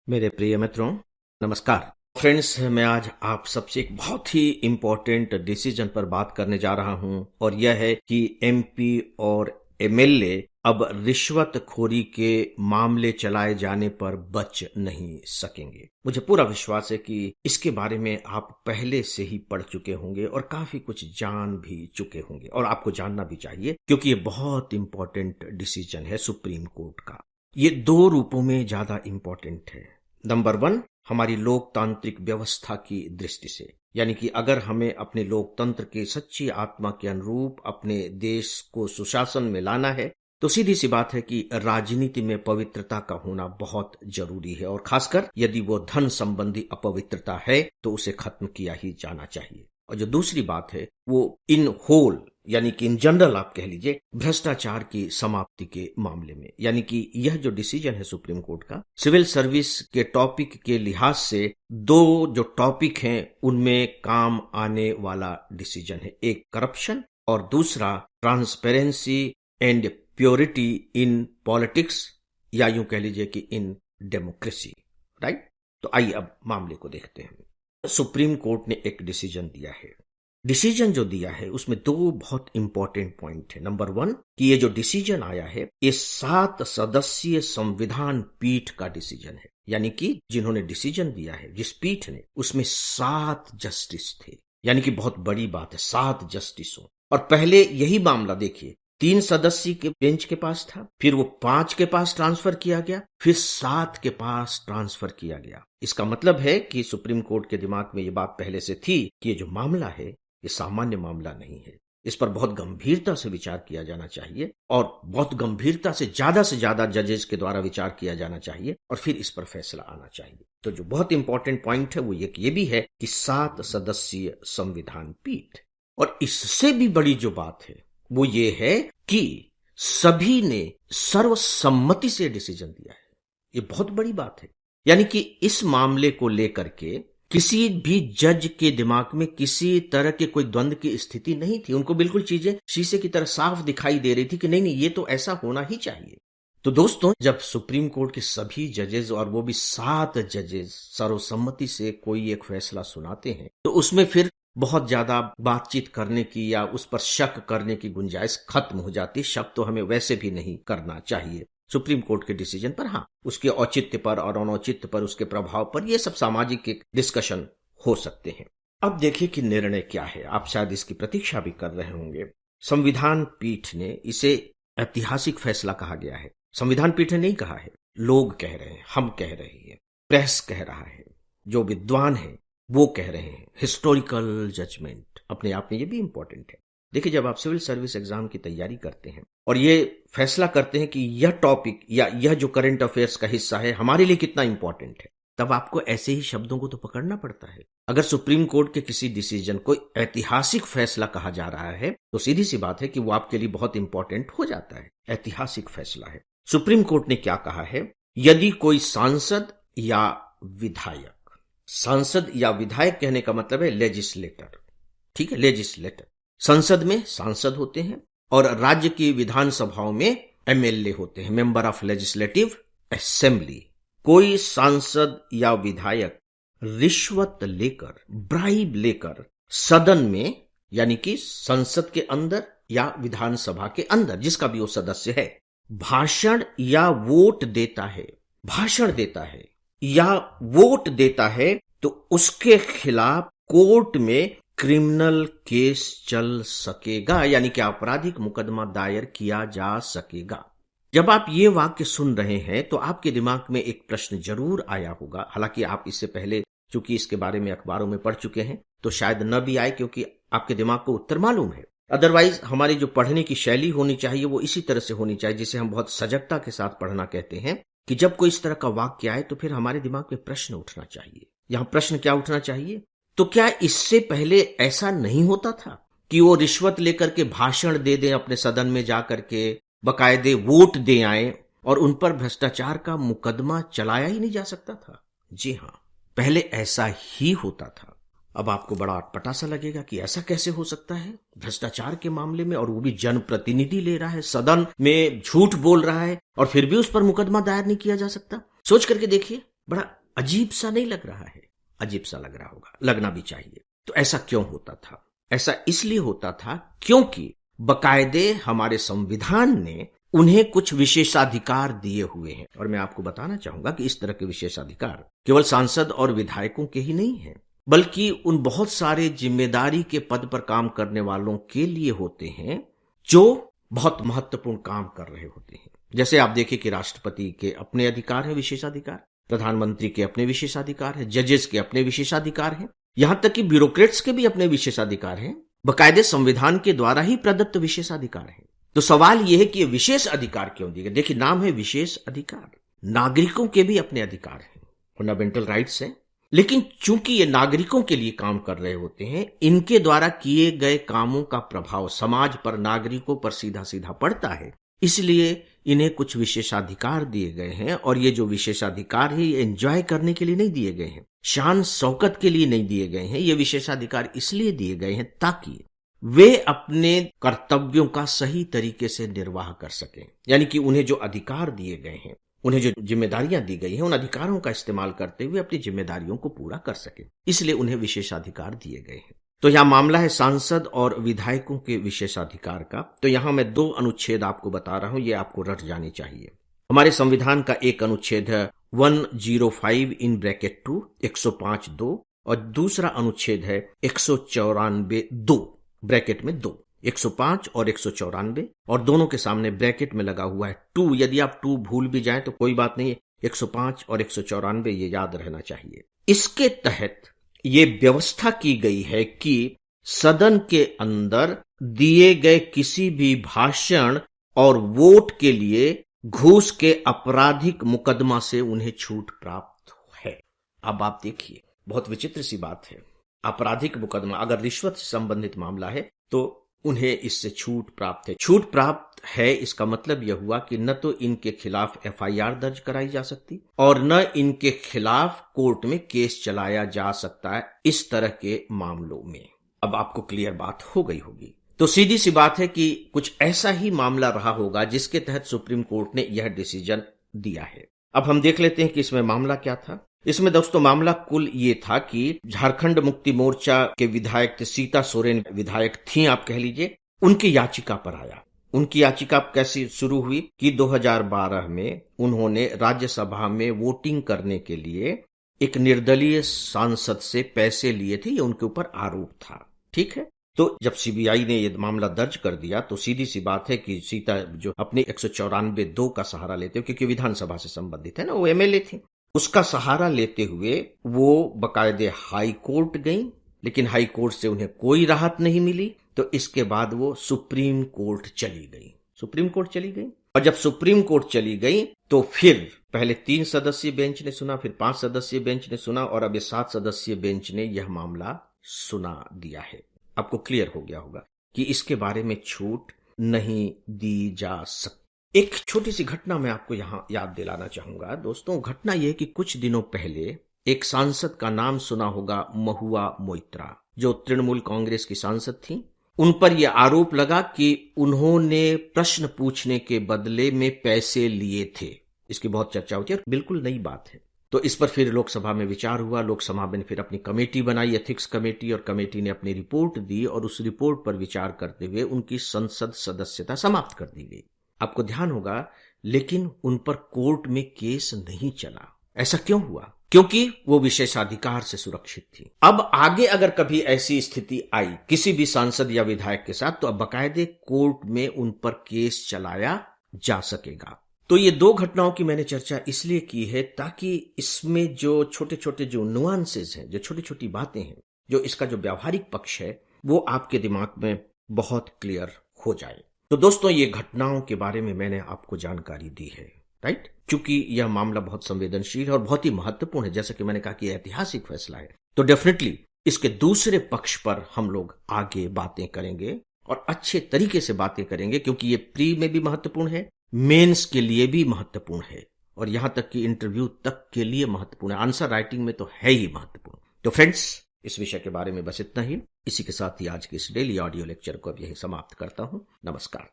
मेरे प्रिय मित्रों, नमस्कार। फ्रेंड्स, मैं आज आप सबसे एक बहुत ही इम्पोर्टेंट डिसीजन पर बात करने जा रहा हूं और यह है कि एमपी और एमएलए अब रिश्वतखोरी के मामले चलाए जाने पर बच नहीं सकेंगे। मुझे पूरा विश्वास है कि इसके बारे में आप पहले से ही पढ़ चुके होंगे और काफी कुछ जान भी चुके होंगे और आपको जानना भी चाहिए, क्योंकि ये बहुत इम्पोर्टेंट डिसीजन है सुप्रीम कोर्ट का। ये दो रूपों में ज्यादा इम्पोर्टेंट है। नंबर 1, हमारी लोकतांत्रिक व्यवस्था की दृष्टि से, यानी कि अगर हमें अपने लोकतंत्र के सच्ची आत्मा के अनुरूप अपने देश को सुशासन में लाना है तो सीधी सी बात है कि राजनीति में पवित्रता का होना बहुत जरूरी है, और खासकर यदि वो धन संबंधी अपवित्रता है तो उसे खत्म किया ही जाना चाहिए। और जो दूसरी बात है वो इन होल, यानी कि इन जनरल आप कह लीजिए, भ्रष्टाचार की समाप्ति के मामले में, यानी कि यह जो डिसीजन है सुप्रीम कोर्ट का, सिविल सर्विस के टॉपिक के लिहाज से दो जो टॉपिक हैं उनमें काम आने वाला डिसीजन है। एक करप्शन और दूसरा transparency and purity in politics, या यूं कह लीजिए कि इन डेमोक्रेसी। राइट? तो आइए अब मामले को देखते हैं। सुप्रीम कोर्ट ने एक डिसीजन दिया है। डिसीजन जो दिया है उसमें दो बहुत इंपॉर्टेंट पॉइंट है। नंबर 1, कि ये जो डिसीजन आया है ये 7 सदस्यीय संविधान पीठ का डिसीजन है, यानी कि जिन्होंने डिसीजन दिया है, जिस पीठ ने, उसमें 7 जस्टिस थे, यानी कि बहुत बड़ी बात है 7 जस्टिसों। और पहले यही मामला देखिए 3 सदस्य के बेंच के पास था, फिर वो 5 के पास ट्रांसफर किया गया, फिर 7 के पास ट्रांसफर किया गया। इसका मतलब है कि सुप्रीम कोर्ट के दिमाग में ये बात पहले से थी कि ये जो मामला है ये सामान्य मामला नहीं है, इस पर बहुत गंभीरता से विचार किया जाना चाहिए और बहुत गंभीरता से ज्यादा जजेस के द्वारा विचार किया जाना चाहिए और फिर इस पर फैसला आना चाहिए। तो जो बहुत इंपॉर्टेंट पॉइंट है वो ये भी है कि 7 सदस्यीय संविधान पीठ। और इससे भी बड़ी जो बात है वो ये है कि सभी ने सर्वसम्मति से डिसीजन दिया है। ये बहुत बड़ी बात है, यानी कि इस मामले को लेकर के किसी भी जज के दिमाग में किसी तरह के कोई द्वंद्व की स्थिति नहीं थी। उनको बिल्कुल चीजें शीशे की तरह साफ दिखाई दे रही थी कि नहीं ये तो ऐसा होना ही चाहिए। तो दोस्तों, जब सुप्रीम कोर्ट के सभी जजेस, और वो भी 7 जजेस, सर्वसम्मति से कोई एक फैसला सुनाते हैं तो उसमें फिर बहुत ज्यादा बातचीत करने की या उस पर शक करने की गुंजाइश खत्म हो जाती। शक तो हमें वैसे भी नहीं करना चाहिए सुप्रीम कोर्ट के डिसीजन पर। हाँ, उसके औचित्य पर और अनौचित्य पर, उसके प्रभाव पर, ये सब सामाजिक एक डिस्कशन हो सकते हैं। अब देखिए कि निर्णय क्या है। आप शायद इसकी प्रतीक्षा भी कर रहे होंगे। संविधान पीठ ने इसे ऐतिहासिक फैसला कहा गया है। संविधान पीठ ने नहीं कहा है, लोग कह रहे हैं, हम कह रहे हैं, प्रेस कह रहा है, जो विद्वान है वो कह रहे हैं। हिस्टोरिकल जजमेंट अपने आप में ये भी इंपॉर्टेंट है। देखिए, जब आप सिविल सर्विस एग्जाम की तैयारी करते हैं और ये फैसला करते हैं कि यह टॉपिक या यह जो करंट अफेयर्स का हिस्सा है हमारे लिए कितना इंपॉर्टेंट है, तब आपको ऐसे ही शब्दों को तो पकड़ना पड़ता है। अगर सुप्रीम कोर्ट के किसी डिसीजन को ऐतिहासिक फैसला कहा जा रहा है तो सीधी सी बात है कि वो आपके लिए बहुत इंपॉर्टेंट हो जाता है। ऐतिहासिक फैसला है। सुप्रीम कोर्ट ने क्या कहा है? यदि कोई सांसद या विधायक, सांसद या विधायक कहने का मतलब है लेजिस्लेटर, ठीक है, लेजिस्लेटर। संसद में सांसद होते हैं और राज्य की विधानसभाओं में एमएलए होते हैं, मेंबर ऑफ लेजिस्लेटिव असेंबली। कोई सांसद या विधायक रिश्वत लेकर, ब्राइब लेकर सदन में, यानी कि संसद के अंदर या विधानसभा के अंदर, जिसका भी वो सदस्य है, भाषण या वोट देता है, भाषण देता है या वोट देता है तो उसके खिलाफ कोर्ट में क्रिमिनल केस चल सकेगा, यानी कि आपराधिक मुकदमा दायर किया जा सकेगा। जब आप ये वाक्य सुन रहे हैं तो आपके दिमाग में एक प्रश्न जरूर आया होगा। हालांकि आप इससे पहले चूंकि इसके बारे में अखबारों में पढ़ चुके हैं तो शायद न भी आए, क्योंकि आपके दिमाग को उत्तर मालूम है। अदरवाइज हमारी जो पढ़ने की शैली होनी चाहिए वो इसी तरह से होनी चाहिए, जिसे हम बहुत सजगता के साथ पढ़ना कहते हैं, कि जब कोई इस तरह का वाक्य आए तो फिर हमारे दिमाग में प्रश्न उठना चाहिए। यहां प्रश्न क्या उठना चाहिए? तो क्या इससे पहले ऐसा नहीं होता था कि वो रिश्वत लेकर के भाषण दे दें अपने सदन में जाकर के, बकायदे वोट दे आए और उन पर भ्रष्टाचार का मुकदमा चलाया ही नहीं जा सकता था? जी हां, पहले ऐसा ही होता था। अब आपको बड़ा अटपटा सा लगेगा कि ऐसा कैसे हो सकता है भ्रष्टाचार के मामले में, और वो भी जनप्रतिनिधि ले रहा है, सदन में झूठ बोल रहा है और फिर भी उस पर मुकदमा दायर नहीं किया जा सकता। सोच करके देखिए, बड़ा अजीब सा नहीं लग रहा है? अजीब सा लग रहा होगा, लगना भी चाहिए। तो ऐसा क्यों होता था? ऐसा इसलिए होता था क्योंकि बकायदे हमारे संविधान ने उन्हें कुछ विशेषाधिकार दिए हुए हैं। और मैं आपको बताना चाहूंगा कि इस तरह के विशेषाधिकार केवल सांसद और विधायकों के ही नहीं है, बल्कि उन बहुत सारे जिम्मेदारी के पद पर काम करने वालों के लिए होते हैं जो बहुत महत्वपूर्ण काम कर रहे होते हैं। जैसे आप देखिए कि राष्ट्रपति के अपने अधिकार है, विशेषाधिकार, प्रधानमंत्री के अपने विशेषाधिकार है, जजेस के अपने विशेषाधिकार हैं, यहां तक कि ब्यूरोक्रेट्स के भी अपने विशेषाधिकार हैं, बकायदे संविधान के द्वारा ही प्रदत्त विशेषाधिकार है। तो सवाल यह है कि ये विशेष अधिकार क्यों दिए गए? देखिए, नाम है विशेष अधिकार। नागरिकों के भी अपने अधिकार हैं, फंडामेंटल राइट्स हैं, लेकिन चूंकि ये नागरिकों के लिए काम कर रहे होते हैं, इनके द्वारा किए गए कामों का प्रभाव समाज पर, नागरिकों पर सीधा सीधा पड़ता है, इसलिए इन्हें कुछ विशेषाधिकार दिए गए हैं। और ये जो विशेषाधिकार है ये एंजॉय करने के लिए नहीं दिए गए हैं, शान शौकत के लिए नहीं दिए गए हैं। ये विशेषाधिकार इसलिए दिए गए हैं ताकि वे अपने कर्तव्यों का सही तरीके से निर्वाह कर सकें। यानी कि उन्हें जो अधिकार दिए गए हैं, उन्हें जो जिम्मेदारियां दी गई हैं, उन अधिकारों का इस्तेमाल करते हुए अपनी जिम्मेदारियों को पूरा कर सके, इसलिए उन्हें विशेषाधिकार दिए गए हैं। तो यहां मामला है सांसद और विधायकों के विशेषाधिकार का। तो यहां मैं 2 अनुच्छेद आपको बता रहा हूं, ये आपको रट जाने चाहिए। हमारे संविधान का एक अनुच्छेद है 105 इन ब्रैकेट 2, 105(2), और दूसरा अनुच्छेद है 194(2) ब्रैकेट में 2, 105 और 194, और दोनों के सामने ब्रैकेट में लगा हुआ है 2। यदि आप 2 भूल भी जाएं तो कोई बात नहीं है, 105 और 194 ये याद रहना चाहिए। इसके तहत ये व्यवस्था की गई है कि सदन के अंदर दिए गए किसी भी भाषण और वोट के लिए घूस के आपराधिक मुकदमा से उन्हें छूट प्राप्त है। अब आप देखिए, बहुत विचित्र सी बात है। आपराधिक मुकदमा, अगर रिश्वत से संबंधित मामला है तो उन्हें इससे छूट प्राप्त है। छूट प्राप्त है, इसका मतलब यह हुआ कि न तो इनके खिलाफ एफआईआर दर्ज कराई जा सकती और न इनके खिलाफ कोर्ट में केस चलाया जा सकता है इस तरह के मामलों में। अब आपको क्लियर बात हो गई होगी। तो सीधी सी बात है कि कुछ ऐसा ही मामला रहा होगा जिसके तहत सुप्रीम कोर्ट ने यह डिसीजन दिया है। अब हम देख लेते हैं कि इसमें मामला क्या था। इसमें दोस्तों मामला कुल ये था कि झारखंड मुक्ति मोर्चा के विधायक सीता सोरेन विधायक थी, आप कह लीजिए, उनकी याचिका पर आया। उनकी याचिका कैसी शुरू हुई कि 2012 में उन्होंने राज्यसभा में वोटिंग करने के लिए एक निर्दलीय सांसद से पैसे लिए थे, ये उनके ऊपर आरोप था। ठीक है, तो जब सीबीआई ने यह मामला दर्ज कर दिया तो सीधी सी बात है कि सीता जो अपने 194(2) का सहारा लेते हुए, क्योंकि विधानसभा से संबंधित है ना, वो एमएलए थी, उसका सहारा लेते हुए वो बकायदे हाई कोर्ट गई, लेकिन हाई कोर्ट से उन्हें कोई राहत नहीं मिली। तो इसके बाद वो सुप्रीम कोर्ट चली गई। सुप्रीम कोर्ट चली गई, और जब सुप्रीम कोर्ट चली गई तो फिर पहले 3 सदस्यीय बेंच ने सुना, फिर 5 सदस्यीय बेंच ने सुना, और अब 7 सदस्यीय बेंच ने यह मामला सुना दिया है। आपको क्लियर हो गया होगा कि इसके बारे में छूट नहीं दी जा सकती। एक छोटी सी घटना मैं आपको यहां याद दिलाना चाहूंगा दोस्तों। घटना यह कि कुछ दिनों पहले एक सांसद का नाम सुना होगा, महुआ मोइत्रा, जो तृणमूल कांग्रेस की सांसद थी। उन पर यह आरोप लगा कि उन्होंने प्रश्न पूछने के बदले में पैसे लिए थे। इसकी बहुत चर्चा होती है, बिल्कुल नई बात है। तो इस पर फिर लोकसभा में विचार हुआ। लोकसभा में फिर अपनी कमेटी बनाई, एथिक्स कमेटी, और कमेटी ने अपनी रिपोर्ट दी, और उस रिपोर्ट पर विचार करते हुए उनकी संसद सदस्यता समाप्त कर दी गई। आपको ध्यान होगा, लेकिन उन पर कोर्ट में केस नहीं चला। ऐसा क्यों हुआ? क्योंकि वो विशेषाधिकार से सुरक्षित थी। अब आगे अगर कभी ऐसी स्थिति आई किसी भी सांसद या विधायक के साथ, तो अब बकायदे कोर्ट में उन पर केस चलाया जा सकेगा। तो ये 2 घटनाओं की मैंने चर्चा इसलिए की है ताकि इसमें जो छोटे छोटे जो नुआंसेस हैं, जो छोटी छोटी बातें हैं, जो इसका जो व्यावहारिक पक्ष है, वो आपके दिमाग में बहुत क्लियर हो जाए। तो दोस्तों, ये घटनाओं के बारे में मैंने आपको जानकारी दी है, राइट? क्योंकि यह मामला बहुत संवेदनशील है और बहुत ही महत्वपूर्ण है। जैसा कि मैंने कहा कि ऐतिहासिक फैसला है, तो डेफिनेटली इसके दूसरे पक्ष पर हम लोग आगे बातें करेंगे और अच्छे तरीके से बातें करेंगे, क्योंकि ये प्री में भी महत्वपूर्ण है, मेंस के लिए भी महत्वपूर्ण है, और यहां तक कि इंटरव्यू तक के लिए महत्वपूर्ण है। आंसर राइटिंग में तो है ही महत्वपूर्ण। तो फ्रेंड्स, इस विषय के बारे में बस इतना ही। इसी के साथ ही आज के इस डेली ऑडियो लेक्चर को अब यही समाप्त करता हूं। नमस्कार।